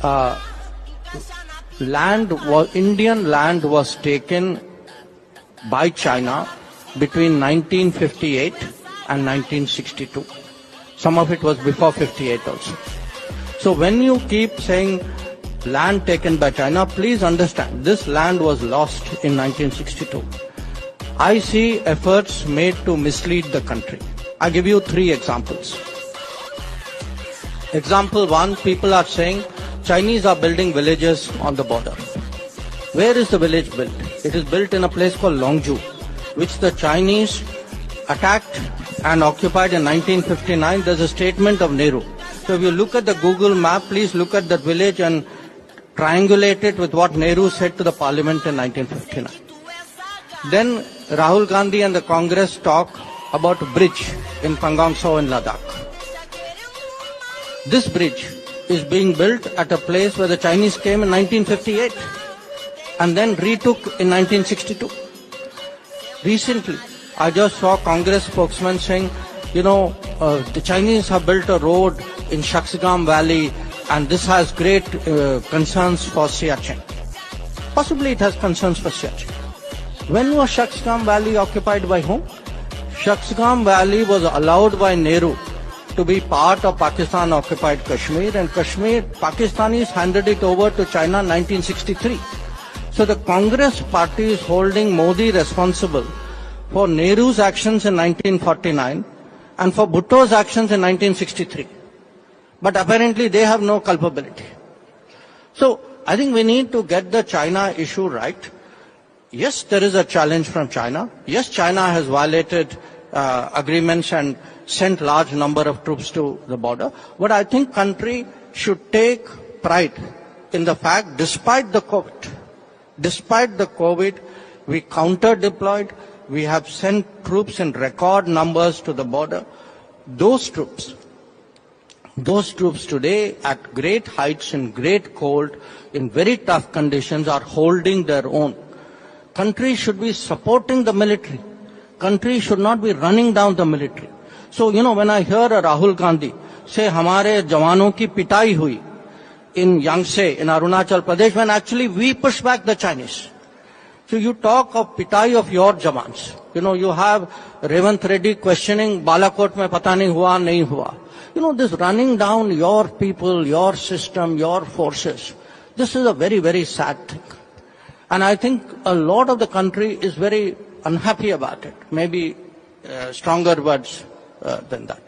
uh, Indian land was taken by China between 1958 and 1962. Some of it was before 58 also. So when you keep saying land taken by China, please understand this land was lost in 1962. I see efforts made to mislead the country. I give you 3 examples. Example 1, people are saying Chinese are building villages on the border. Where is the village built? It is built in a place called Longju, which the Chinese attacked and occupied in 1959. There's a statement of Nehru. So if you look at the Google map, please look at that village and triangulate it with what Nehru said to the parliament in 1959. Then Rahul Gandhi and the Congress talk about a bridge in Pangong Tso in Ladakh. This bridge is being built at a place where the Chinese came in 1958 and then retook in 1962. Recently, I just saw Congress spokesman saying, the Chinese have built a road in Shaksgam Valley and this has great concerns for Siachen. Possibly it has concerns for Siachen. When was Shaksgam Valley occupied by whom? Shaksgam Valley was allowed by Nehru to be part of Pakistan occupied Kashmir, and Pakistanis handed it over to China in 1963. So the Congress party is holding Modi responsible for Nehru's actions in 1949 and for Bhutto's actions in 1963. But apparently they have no culpability. So I think we need to get the China issue right. Yes, there is a challenge from China. Yes, China has violated agreements and sent large number of troops to the border. But I think country should take pride in the fact, despite the COVID, we counter-deployed, we have sent troops in record numbers to the border. Those troops today at great heights, in great cold, in very tough conditions are holding their own. Country should be supporting the military. Country should not be running down the military. So, when I hear a Rahul Gandhi say, "Hamare jawanon ki pitai hui in Yangtze, in Arunachal Pradesh," when actually we push back the Chinese. So you talk of pitai of your jawans. You have Revant Reddy questioning, Balakot mein pata nahi hua, nahi hua. This running down your people, your system, your forces, this is a very, very sad thing. And I think a lot of the country is very unhappy about it. Maybe stronger words than that.